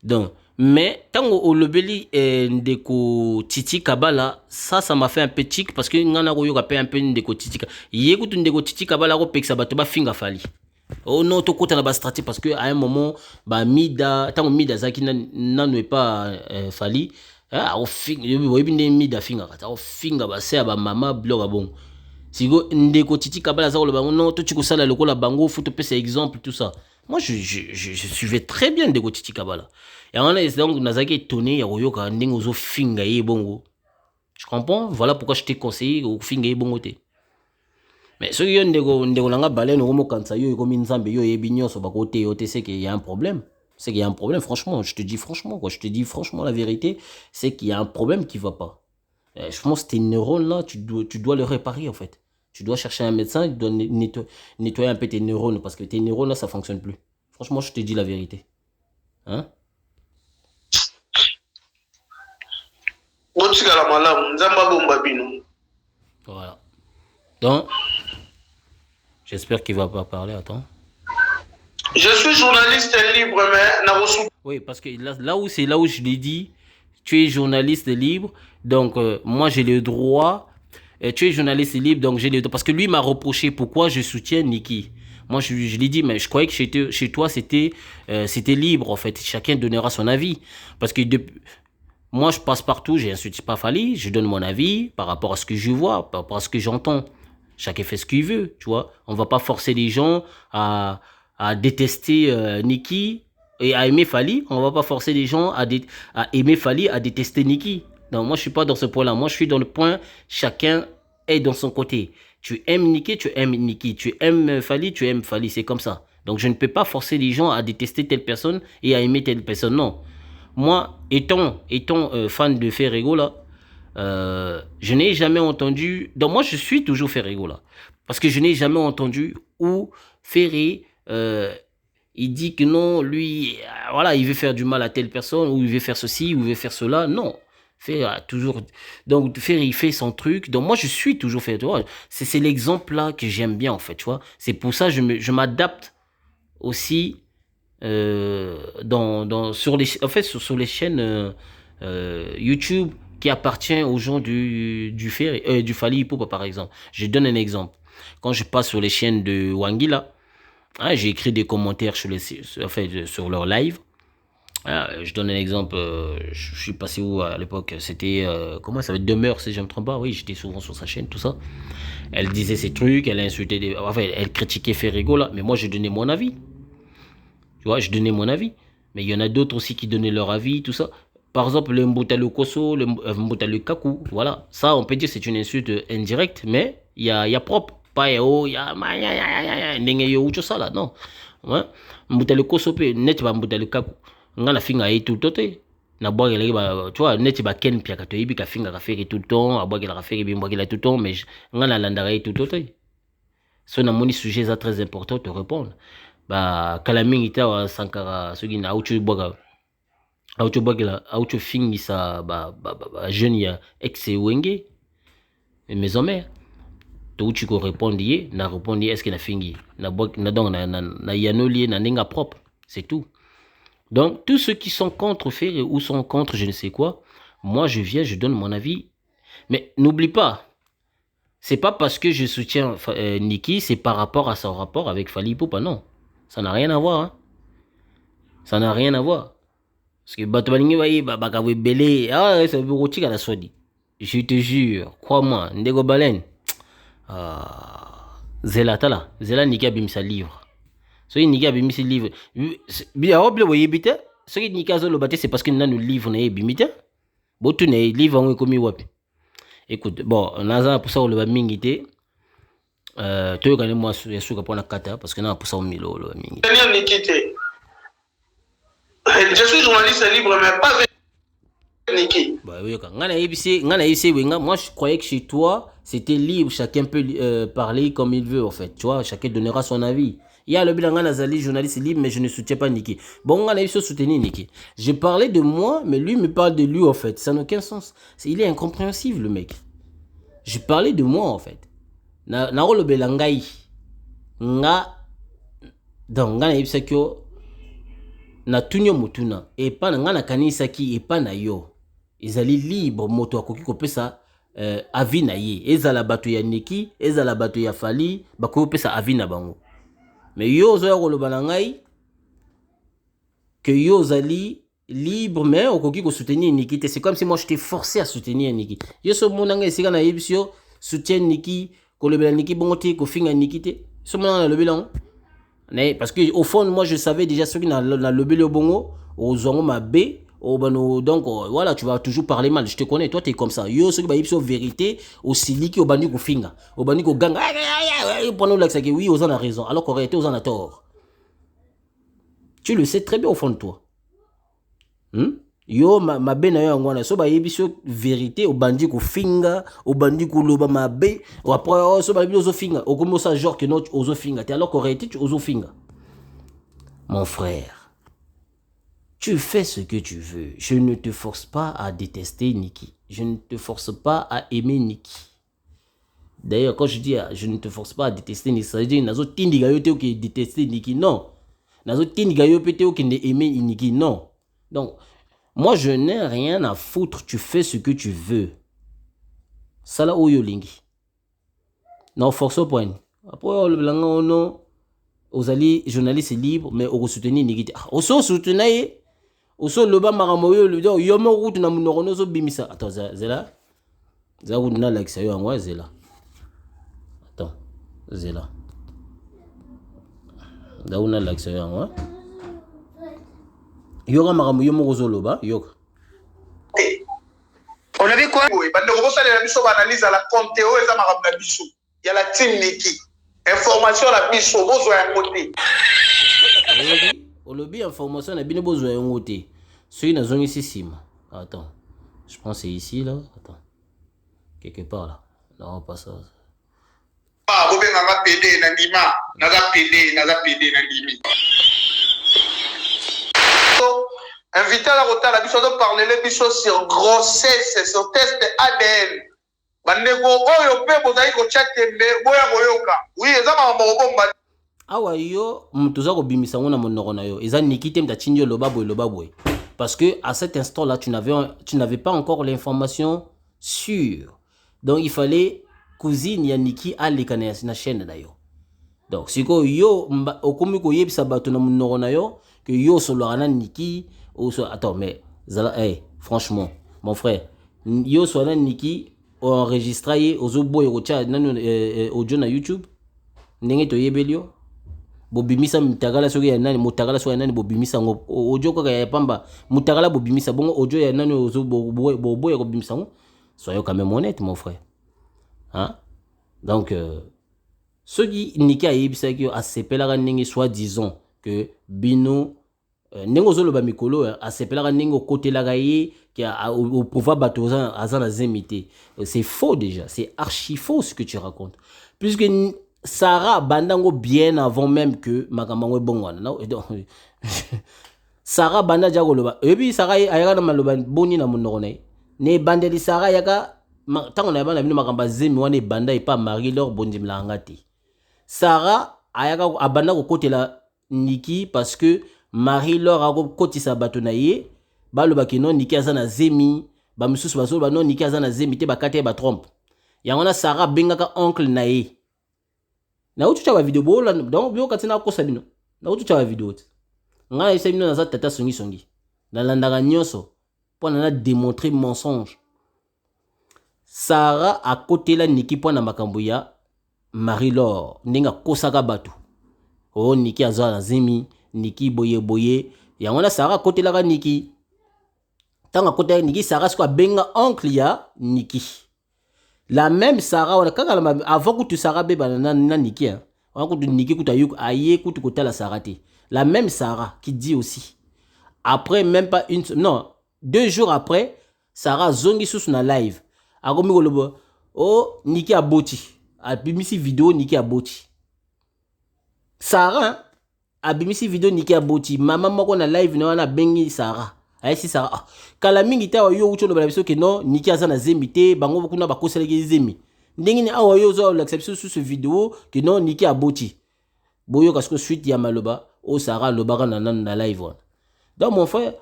Donc mais tant au lobeli ndeko Titi Kabala ça m'a fait un peu tic parce que ngana ko yoka pe un peu ndeko Titi yekutu ndeko Titi Kabala ko peksa bato ba finga fali. Oh non to kota na ba stratégie parce que à un moment ba mida tant mida zaki nanu pas fali au finga boyebinde mida finga kata au finga ba se ba mama bloga bon. Sigo ndeko Titi Kabala za bango non to tu kosala lokola bango faut te passer exemple tout ça. Moi je suivais très bien ndeko Titi Kabala. Et on est donc nazaki étonné ya koyoka ndenge ozo finga ye bongo. Tu comprends? Voilà pourquoi je t'ai conseillé au finge bon côté. Mais ce qui est ndeko langa baleine au kansa yo comme nzambe yo ebinyo so bakote yo c'est qu'il y a un problème. C'est qu'il y a un problème franchement, je te dis franchement quoi, je te dis franchement la vérité, c'est qu'il y a un problème qui va pas. Je pense que tes neurones là, tu dois le réparer en fait. Tu dois chercher un médecin, tu dois nettoyer un peu tes neurones parce que tes neurones là ça fonctionne plus. Franchement, je te dis la vérité. Hein? Voilà. Donc, j'espère qu'il va pas parler. Attends. Je suis journaliste libre, mais... Oui, parce que là où je l'ai dit, tu es journaliste libre, donc moi j'ai le droit. Tu es journaliste libre, donc j'ai le droit. Parce que lui m'a reproché pourquoi je soutiens Niki. Moi je l'ai dit, mais je croyais que chez toi c'était libre en fait. Chacun donnera son avis. Parce que moi je passe partout, j'insulte pas Fally, je donne mon avis par rapport à ce que je vois, par rapport à ce que j'entends. Chacun fait ce qu'il veut, tu vois. On va pas forcer les gens à détester Niki et à aimer Fally. On va pas forcer les gens à aimer Fally, à détester Niki. Non, moi je suis pas dans ce point-là. Moi je suis dans le point, chacun est dans son côté. Tu aimes Niki, tu aimes Niki. Tu aimes Fally, tu aimes Fally. C'est comme ça. Donc je ne peux pas forcer les gens à détester telle personne et à aimer telle personne. Non. Moi, étant fan de Ferrego là, je n'ai jamais entendu... Donc moi, je suis toujours Ferrego là. Parce que je n'ai jamais entendu où Ferré, il dit que non, lui, voilà, il veut faire du mal à telle personne, ou il veut faire ceci, ou il veut faire cela. Non. Ferré a toujours... Donc Ferré, il fait son truc. Donc moi, je suis toujours Ferré. Tu vois, c'est l'exemple là que j'aime bien en fait, tu vois. C'est pour ça que je m'adapte aussi sur les chaînes YouTube qui appartient aux gens du Fally Ipupa par exemple. Je donne un exemple. Quand je passe sur les chaînes de Wangila, hein, j'ai écrit des commentaires sur leur live. Je donne un exemple. Je suis passé où à l'époque? C'était comment ça va être Demeure si je ne me trompe pas. Oui, j'étais souvent sur sa chaîne, tout ça. Elle disait ses trucs, elle insultait, elle critiquait Ferrego là, mais moi je donnais mon avis. Tu vois, je donnais mon avis. Mais il y en a d'autres aussi qui donnaient leur avis, tout ça. Par exemple, le Mbutalo Koso, le Mbutalo Kaku, voilà. Ça, on peut dire que c'est une insulte indirecte, mais il y a propre. Pas il y a ça là, non. Mbutalo Koso, net ba Mbutalo Kaku. Ngana finga yi tout le temps. Na boire tu vois, net ba ken pia ka to yibi ka finga ka faire tout le temps, a boire la faire bi boire la tout le temps, mais ngana landara yi tout le temps. So na moni sujet ça très important te répondre. Ba kalamingi ta Sankara soki na auto boga auto fingisa ba jeune ya ex wenge maison mère to uchi ko répondre na répondre est-ce que na fingi na donc na yanoli na ninga propre, c'est tout. Donc tous ceux qui sont contre Ferré ou sont contre je ne sais quoi, moi je viens, je donne mon avis, mais n'oublie pas, c'est pas parce que je soutiens Niki, c'est par rapport à son rapport avec Fally Ipupa, non. Ça n'a rien à voir. Hein. Ça n'a rien à voir. Parce que Batobalingi Bakawe Belé, ça veut dire la Swadi. Je te jure, crois-moi, Ndego Balen, Zela Tala, Zela Nika Bimsa livre. Ce qui Nika Bimsa livre. Bien, vous voyez, ce qui Nika Zolo Bate, c'est parce que nous avons livre, nous avons bimita. Botu ne livre, on est comme wapi. Écoute, bon, on a pour ça, on va mingité. Tu as moi sur pour la kata parce que na pour ça au milo le mingi. Je suis journaliste libre mais pas Niki. Bah oui, ngana ibc wenga, moi je croyais que chez toi c'était libre, chacun peut parler comme il veut en fait, tu vois, chacun donnera son avis. Il y a le bilan ngana zali journaliste libre mais je ne soutiens pas Niki. Bon ngana ibc soutenir Niki. Je parlais de moi mais lui me parle de lui en fait, ça n'a aucun sens. Il est incompréhensible le mec. Je parlais de moi en fait. Na rolobela ngai nga donc nga na yebisa kyo na tunyo mutuna e pa nga na kanisa ki e pa na yo ezali libre moto akoki kopesa avis na ye ezala bato ya Niki ezala bato ya Fally bakoki kopesa avis na bango mais yo ozoya kolobala ngai que yo ozali libre mais okoki ko soutenir Niki te c'est comme si moi je t'ai forcé à soutenir Niki yo so mona ngai sika na yebisi yo soutien Niki kolobela Niki bongote ko finga Niki te so mona na lobela parce que au fond moi je savais déjà ce qui na lobelo bongo ozongo mabe Oh, donc, voilà, tu vas toujours parler mal. Je te connais, toi, tu es comme ça. Yo, ce qui va y vérité, aussi li qui au bandi ko finga. Au bandi ko gang. Pendant que oui, aux en a raison. Alors qu'en réalité, aux en a tort. Tu le sais très bien au fond de toi. Yo, ma bena yo ngwana. So ba yebiso vérité, au bandi ko finga, au bandi ko loba ma be. Ou après, oh, so ba yebiso finga. Au comme ça, genre que non, tu oso finga. Alors qu'en réalité, tu oso finga. Mon frère. Tu fais ce que tu veux. Je ne te force pas à détester Niki. Je ne te force pas à aimer Niki. D'ailleurs, quand je dis je ne te force pas à détester Niki, ça veut dire nazo tindiga yo te ki détester Niki. Non. Nazo tindiga yo te ki ne aimer Niki. Non. Donc, moi, je n'ai rien à foutre. Tu fais ce que tu veux. Ça là, oyo lingi. Non, force au point. Après, le blanc, non. Aux alliés journalistes libres, mais au soutenir Niki. Au soutenir. Oso loba maramoyo lo yomo route na munorono zo bimisa. Attends, zela. Za route na like sayo angwa zela. Attends, zela. Za route na like sayo angwa. Yoga maramoyo mo zo loba, yoga. On avait quoi? Oui, bande ko ça la biso analyse à la compte o eza maramna biso. Ya la team Niki. Information la biso bozo ya côté. Olobi information na bino bozo ya ngote. Celui na zone ici sima. Attends. Je pense c'est ici là. Attends. Quelque part là. Non, pas ça. Ah, vous nga PD na ndima. Naza PD na ndimi. So, invité à la rota la biso de parler les biso sur grossesse, sur test ADN. Bandeko oyo pe bozali ko chatembe boya koyoka. Oui, eza ma bomba. Awa yo mtuza ko bimisa ngona monoko na yo eza Nikite mta chinjo lobabwe parce que à cet instant là tu n'avais pas encore l'information sûre, donc il fallait cousine ya Niki alekana na chaîne na yo. Donc siko yo okomi ko yebisa bato na monoko na yo que yo solo na Niki attends mais zala franchement mon frère yo so na Niki enregistré ozoboye ko cha nanu audio na YouTube ndenge to yebelio bobimisa mutagala soki ya nani mutagala soki ya nani bobimisa ngo audio kaka ya pamba mutagala bobimisa bongo audio ya nani ozo boboya bobimisa ngo soyez quand même honnête mon frère hein. Donc ceux qui Niki a yebisa ki a sepelaka ndenge soit disons que bino ndenge ozoloba mikolo a sepelaka ndenge okotelaka ye qui a au pouvoir bato azana zemité, c'est faux déjà, c'est archi faux ce que tu racontes puisque Sarah bandango bien avant même que Makamango Bongwana. Sarah banda jagoloba. Et puis Sarah ayaka na maloba boni na monorone. Ne bandeli Sarah yaka tango na bana bino makamba zemi wana banda et pas Marie-Laure bondimla ngati. Sarah ayaka abanda ko kotela Niki parce que Marie-Laure a kotisa bato na ye baloba ki non Niki azana zemi ba mususu baso ba non Niki azana zemi te bakate ba trompe. Yangona Sarah bengaka oncle na ye. Na utu cha video bola donc bio katina ko sabino na utu cha video ti nga esa bino na za tata songi na landaka nyonso pour na démontrer mensonge. Sarah a côté la Niki pour na makambo ya Marie-Laure ndinga kosaka batu oh Niki azwa na zemi Niki boye ya ngona Sarah côté la Niki tanga côté Niki Sarah sko benga oncle ya Niki. La même Sarah, avant que tu Sarah beba na Niki, avant que tu Niki kuta yuk aye kutu kota la Sarah te. La même Sarah qui dit aussi. Après même pas non, 2 jours après, Sarah zongi sous na live. Akomi kolobo, oh Niki aboti. A bimisi vidéo Niki aboti. Sarah a bimisi vidéo Niki aboti. Maman moko na live na wana bengi Sarah. Aïsi Sarah kala mingi ta yo ucho no balabiso ke non Niki azana zemi te bango kuna bakoseleki zemi ndengini awa yo zo l'acception sur ce vidéo que non Niki aboti boyo kasko suite ya maloba o Sarah lobaka na live one. Donc mon frère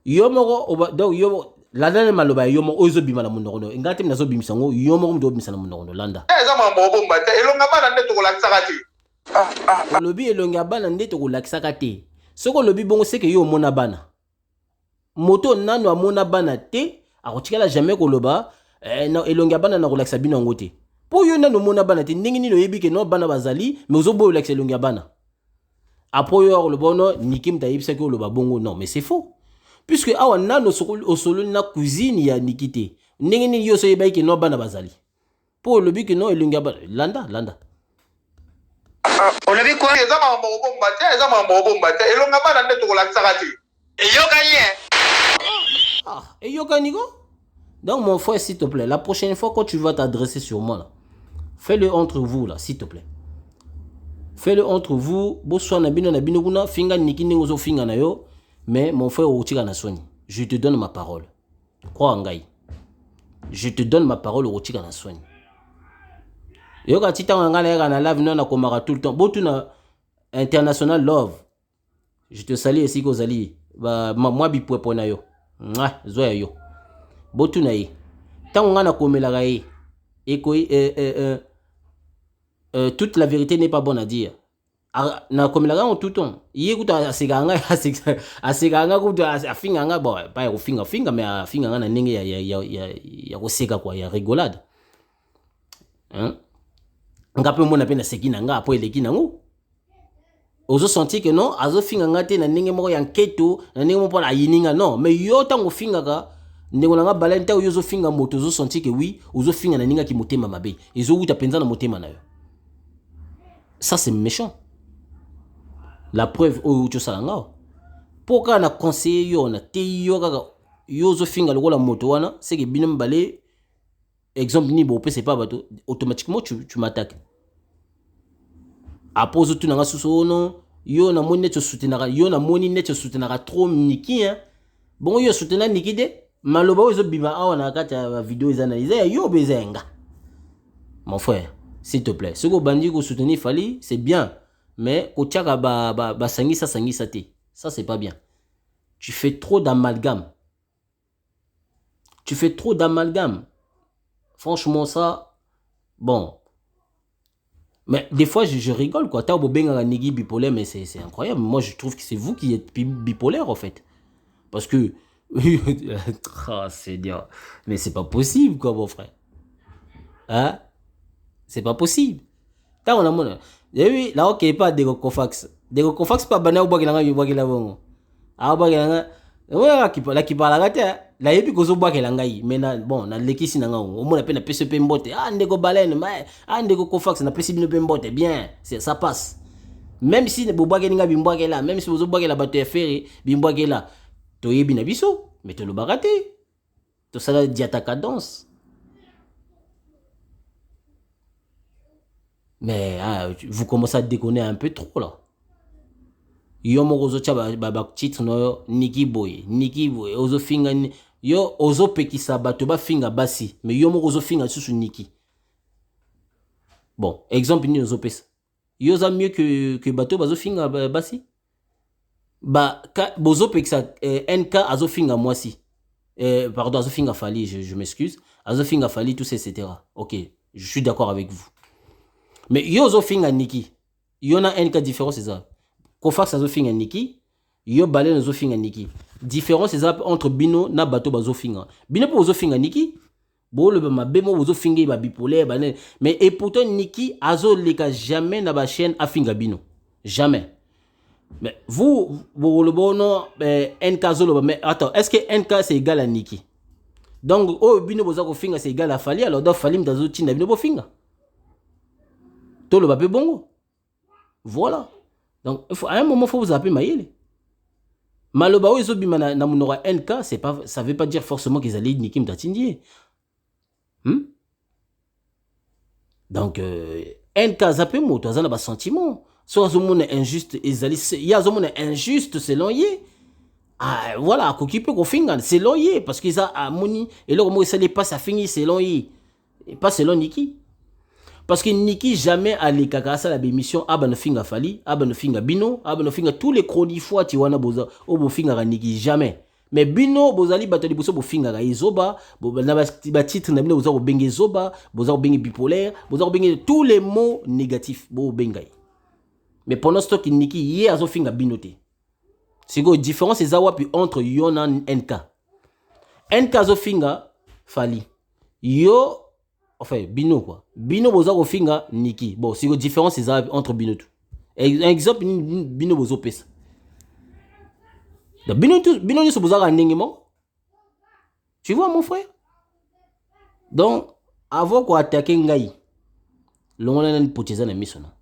yo moko donc yo la dane maloba yo mo ozo bima na munoko no ngati mnazo bimisa ngo yo moko ndo bimisa na munoko no landa eza mambo bomba te elonga bana ndeto ko lakisaka te lobi elonga bana ndeto ko lakisaka te soko lobi bongo c'est que yo mona bana moto nano amona bana te akotikala jamais koloba na elonga bana na relaxa bino ngote po yo nano mona bana te ndingi nino yebi ke no bana bazali mais ozobo relaxa elonga bana apo yo koloba no Niki mta yebisa ke koloba bongo non mais c'est faux puisque awa nano osolo na cuisine ya nikite ndenge nini yo so yebaki ke no bana bazali pour le but que non elunga landa on avait quoi eza mambo bomba te elonga bana nde tokolakisaka te eyokani ko. Donc mon frère, s'il te plaît, la prochaine fois quand tu vas t'adresser sur moi là, fais-le entre vous là, s'il te plaît. Fais-le entre vous. Boswana bino na bino kuna finga niki ngozo finga na yo, mais mon frère otika na soni. Je te donne ma parole. Crois en Gaï. Je te donne ma parole otika na soni. Yoka tita ngala na live na komara tout le temps. Botuna international love. Je te salue ici kozali. Ba moi bipwe pona yo. Mwa zoya yo. Botuna yi. Tant ngana komela ye. Eko toute la vérité n'est pas bonne à dire. Na komela en tout temps. Yé kuta asiganga kuta afinganga bon pas ya finga mais afinganga na ndenge ya koseka quoi ya rigolade. Hein? Ngape mona pe na seki na nga apo eleki nango. Ozo senti que non, azo finga te na ndenge moko ya nketo, na ndenge moko na yininga non, mais yo tango finga ka ndenge na nga balenta yo zo finga moto ozo senti que oui, ozo finga na ninga ki motema mabe. Ezo uta penza na motema na yo. Ça c'est méchant. La preuve o tu salanga. Pourquoi na conseiller yo na te yo kaka yo zo finga lokola moto wana, c'est que binem balé exemple ni bo c'est pas bateau automatiquement tu m'attaques. Après tout nanga suso non yo na moni net soutenaka yo na moni net soutenaka trop niki hein. Bon yo soutena niki de maloba ozo bima awa na kati ya vidéo analyser yo bezenga. Mon frère, s'il te plaît, ce que bandi ko soutenir Fally, c'est bien, mais ko tiaka ba sangisa te. Ça c'est pas bien. Tu fais trop d'amalgame. Tu fais trop d'amalgame. Franchement ça bon. Mais des fois, je rigole, quoi. T'as beau benga nigi bipolaire, mais c'est incroyable. Moi, je trouve que c'est vous qui êtes bipolaire, en fait. Parce que... oh, c'est dur. Mais c'est pas possible, quoi, mon frère. Hein? C'est pas possible. T'as on a mon... Oui, là, ok, pas de Cofax. De Cofax, pas banal ou bagilanga, you bagila bongo. Ah, bagilanga... Ouais, la qui parle à la la yebi kozo bwa kelangai mais na bon na lekisi na ngao omona pe na PCP mbote ah ndeko baleine mais ah ndeko Cofax na PCP bino pe mbote bien ça passe même si ne bobwa kelinga bimbwa kela même si bozo bwa kela bato efere bimbwa kela to yebi na biso mais to lo bagate to sala diata cadence mais ah, vous commencez à déconner un peu trop là. Yo moko zo tia ba titre no Niki Boy ozo finga yo ozo pekisa bato ba finga basi mais yo moko ozo finga susu Niki. Bon, exemple ni ozo pesa. Yo za mieux que bato bazo finga basi. Ba bozo pekisa NK azo finga mwasi. Pardon, azo finga Fally, je m'excuse. Azo finga Fally tout etc. OK, je suis d'accord avec vous. Mais yo ozo finga Niki. Yo na NK différence c'est ça. Cofax azo finga Niki, yo bale azo finga Niki. Différence c'est entre bino na bato bazo finga. Bino po ozo finga Niki, bo le ba bemo ozo finga ba bipolaire ba mais et pourtant Niki azo leka jamais na ba chaîne a finga bino. Jamais. Mais vous le bono NK zolo mais attends, est-ce que NK c'est égal à Niki? Donc oh bino boza ko finga c'est égal à Fally alors do Fally mdazo tinda bino bo finga. To le ba pe bongo. Voilà. Donc, à un moment, il faut vous appeler Maïle. Maloba ou Zobima na munora NK, ça ne veut pas dire forcément qu'ils allaient niquer Mtatindie. Donc, NK zappé mo, tu as un sentiment. Soit un injuste, il y a un injuste selon yé. Ah, voilà, qui peut qu'on finisse selon yé, parce qu'ils ont harmonie, et là, moi, ça n'est pas ça finit selon yé. Et pas selon Niki. Parce que Niki jamais allé kakasa la bémission abano finga Fally, abano finga Bino, abano finga tous les chroniques fois tiwana boza obo finga Niki jamais. Mais Bino bozali batali boso bo finga ga izoba, bo na ba titre na bino boza ko benga zoba, boza ko benga bipolaire, boza ko benga tous les mots négatifs bo benga. Mais pendant ce temps que Niki yé azo finga Bino te. C'est quoi différence c'est wapi entre Yona NK. NK azo finga Fally. Yo enfin, Bino quoi. Bino boza ko finga Niki. Bon, c'est quoi différence c'est entre Bino tout. Un exemple, Bino bozo pesa. Donc, bino nyonso bozaka ndenge mo. Tu vois mon frère? Donc, avant qu'on attaque ngai, longona nani poteza na miso na.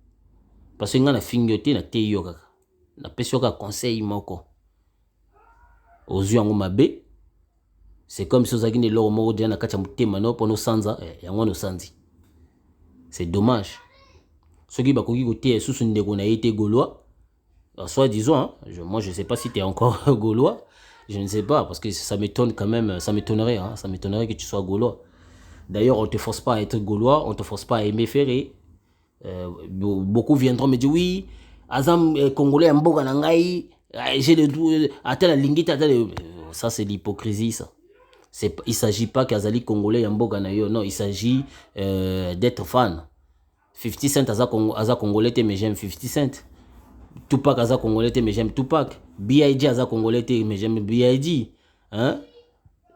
Parce que nga na fingote na te yo kaka. Na pesi yo ka conseil moko. Ozu yango mabe. C'est comme si ozaki ne loro moko dia na kati ya motema no pono sanza, yango no sanzi. C'est dommage. Ceux qui bakoki kote susu ndeko na été gaulois, soit disons, hein, moi je sais pas si tu es encore gaulois, je ne sais pas, parce que ça m'étonne quand même, ça m'étonnerait, hein, ça m'étonnerait que tu sois gaulois. D'ailleurs, on ne te force pas à être gaulois, on ne te force pas à aimer Ferré. Beaucoup viendront me dire, oui, Azam congolais mboka nangai, j'ai le doux, attends la lingite, ça c'est l'hypocrisie ça. Il ne s'agit pas qu'Azali congolais mboka na yo, non, il s'agit d'être fan. 50 Cent aza congolais mais j'aime 50 Cent. Tupac aza congolais mais j'aime Tupac. B.I.G aza congolais mais j'aime B.I.G. Hein?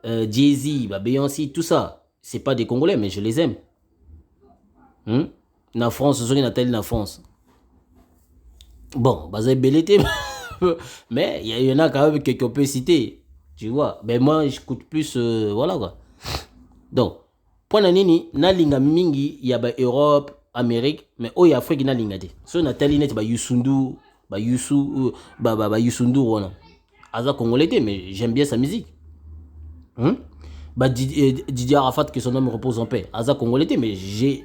Jay-Z, Beyoncé, tout ça. C'est pas des congolais mais je les aime. Na France, ceux qui n'attellent na France. Bon, bazay belité. Mais il y en a quand même quelques peut citer. Tu vois. Ben moi, j'écoute plus. Voilà quoi. Donc, point nini, na linga mingi, il y a Europe, Amérique, mais au Afrique na linga de. So na tali net ba Youssou, Youssou wana. Aza congolais mais j'aime bien sa musique. Didier Arafat que son nom repose en paix. Aza congolais mais j'ai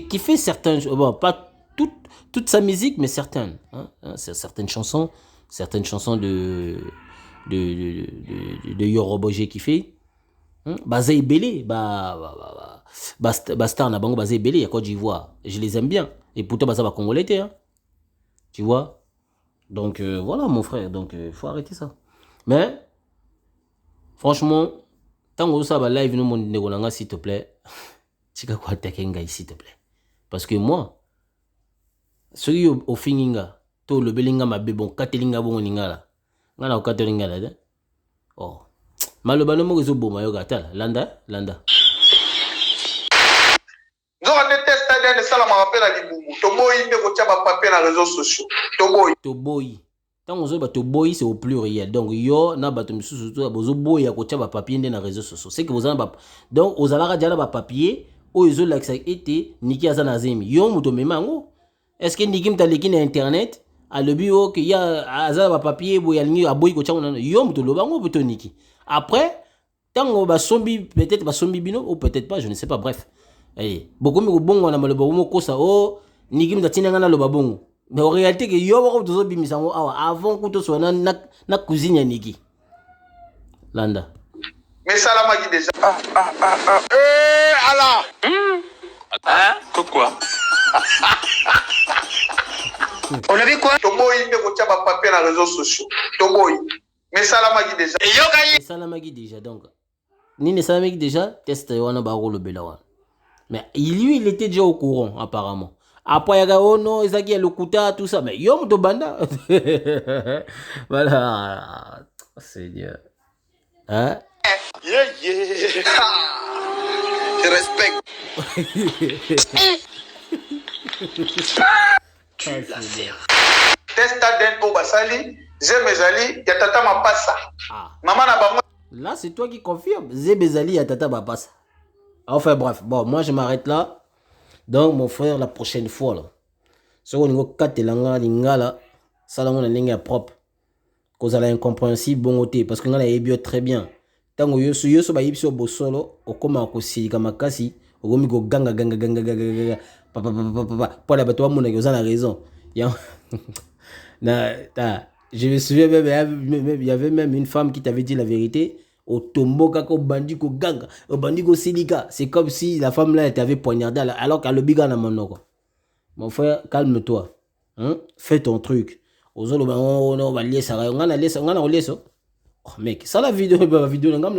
kiffé certains, bon pas toute sa musique mais certaines, certaines chansons de Yoruba j'ai kiffé. Bazé Belé, Star na bango Bazé Belé, à Côte d'Ivoire. Je les aime bien. Et pourtant, Baza va congolais, hein. Tu vois? Donc, voilà, mon frère. Donc, il faut arrêter ça. Mais, franchement, tant que ça va live, nous, mon s'il te plaît, tu vas quoi attaquer s'il te plaît. Parce que moi, ceux qui au fininga, to le belinga ma bébon, katelinga bon ningala. Ngana au katelinga là, oh. Maloba no mozo boma yo gata landa nzoka te test ADN sala ma rappel à libumu toboyi nde ko tia ba papier na réseaux sociaux toboyi tango zo ba toboyi c'est au pluriel donc yo na bato misusu to bozo boya ko tia ba papier nde na réseaux sociaux c'est que bozana ba donc ozalaka dia na ba papier o ezo laksa ete niki azana zemi yo muto memango est-ce que niki mtaleki na internet alobi o que ya azala ba papier boya lingi aboyi ko tia na yo muto lobango buto niki. Après, tant basombi peut-être basombi bino ou peut-être pas, je ne sais pas. Bref, allez, beaucoup de bongo na maloba mo kosa o niki mtatina ngana loba bongo. Mais en réalité que yo bako tozo bimisango avant que to so na cuisine ya niki. Landa. Mais salama qui déjà. Allah. Quoi? On a vu quoi? Toboyi nde ko tia ba papier na réseaux sociaux. Toboyi. Mais Salamagi déjà. Salamagi déjà donc. Nini Salamagi déjà test wana ba rolo belawa. Mais lui il était déjà au courant apparemment. Après il y a oh non Isaki a le kuta tout ça mais yom to banda. Voilà. Oh, Seigneur. Hein? Yeah. Je respecte. Tu l'as fait. Test ADN pour Basali. Zebezali, ya tata mapasa. Maman na bango. Là, c'est toi qui confirme. Zebezali, ya tata mapasa. Enfin, bref. Bon, moi, je m'arrête là. Donc, mon frère, la prochaine fois, là. Si on a 4 lingala, ça, là, on a une propre. Cause elle est incompréhensible, bon côté. Parce que on a bien très bien. Tant que yo ba yipso bosolo, okoma ko silika makasi, okomi ko ganga. Papa. Pour la bateau, mon a raison. Je me souviens même, il y avait même une femme qui t'avait dit la vérité. Au tombeau, au bandit, au gang, au bandit, au silika. C'est comme si la femme là t'avait poignardé alors qu'elle le biga dans mon quoi. Mon frère, calme-toi. Hein? Fais ton truc. Aux autres, on va laisser ça. On va laisser. Oh mec, ça la vidéo, on va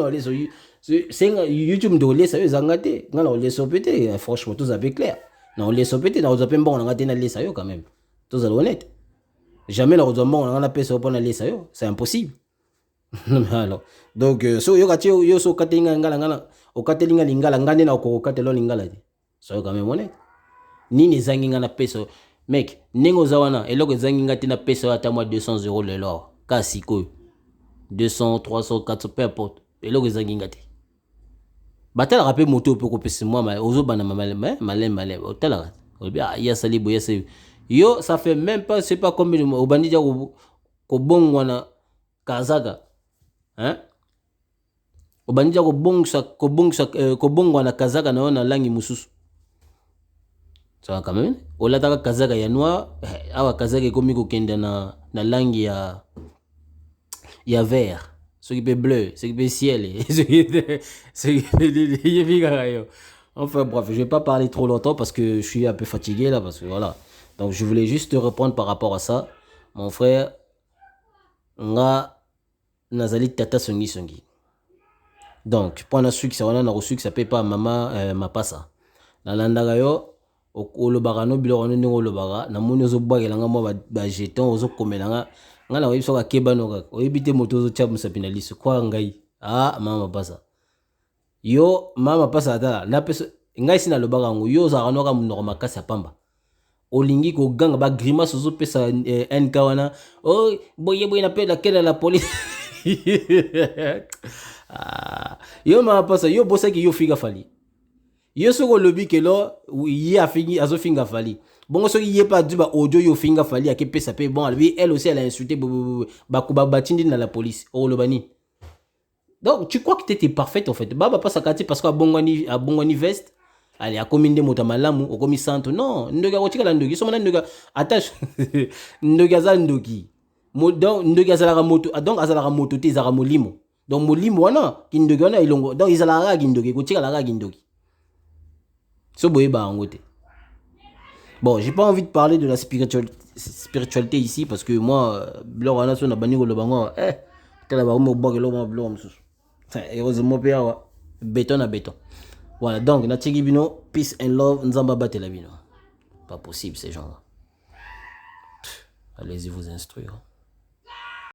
laisser. C'est YouTube de laisser ça. Zangate. On va laisser péter. Franchement, tout ça fait clair. On laisse péter. On va pas bon. On va laisser ça quand même. Tout ça honnête. Jamais la on a payé ça pour aller ça c'est impossible. Alors donc so yo katio yo so katinga ngala o katelinga lingala ngande na ko katelo lingala so quand même honnête nini zangi ngana peso mec nengo zawana eloko zangi ngati na peso ata moi 200 € le lor kasi ko 200, 300, 400, peu importe. Et là, ils ont gagné. Batal rappel moto pour que moi, aux autres, malin. Hôtel, il y a sali, il y a sali. Yo, ça fait même pas, c'est pas comme au bandit ko bon wana kazaga. Hein? Au bandit ko bon wana kazaga na wana langi mususu. Ça va quand même. Au lataka kazaga ya noir, awa kazaga komi ko kenda na langi ya vert. Ce qui est bleu, ce qui est ciel, ce qui est enfin bref, je vais pas parler trop longtemps parce que je suis un peu fatigué là, parce que voilà. Donc je voulais juste te reprendre par rapport à ça. Mon frère, nga nazali tata songi. Donc, pour un sucre, on a reçu que ça paye pas maman ma passa. Na landaka yo, olobaka no bilo ono ndingo olobaka, na moni ozo bwakelanga mwa ba jeton ozo komelanga. Nga na oyebi soka kebano kaka oyebi te moto ozotia musapina liso kwa ngai mama pasa yo mama pasa ata na peso ngai sina lobaka ngo yo za kanoka munoko makasi apamba olingi ko ganga ba grimace ozopesa NK wana boye na pe la kela la police yo mama pasa yo bosaki yo figa fali yo soko lobi kelo yi afingi azofinga fali. Bon, ce qui est pas du audio yo finga fali à qui peut s'appeler bon lui elle aussi elle a insulté batindi dans la police au lobani. Donc tu crois que tu étais parfaite en fait. Baba pas sakati parce qu'à bongoni veste allez a commis des mots malamu au commis santo non ndoga kotika la ndogi so ndoga attache ndoga za ndogi donc ndoga za la moto donc azala moto te za molimo donc molimo wana kindoga na ilongo donc izala ra kindogi kotika la ra kindogi so boye ba ngote. Bon, j'ai pas envie de parler de la spiritualité ici parce que moi, heureusement, béton à béton. Voilà, donc, peace and love, Nzamba Batelabino. Pas possible ces gens-là. Allez-y vous instruire.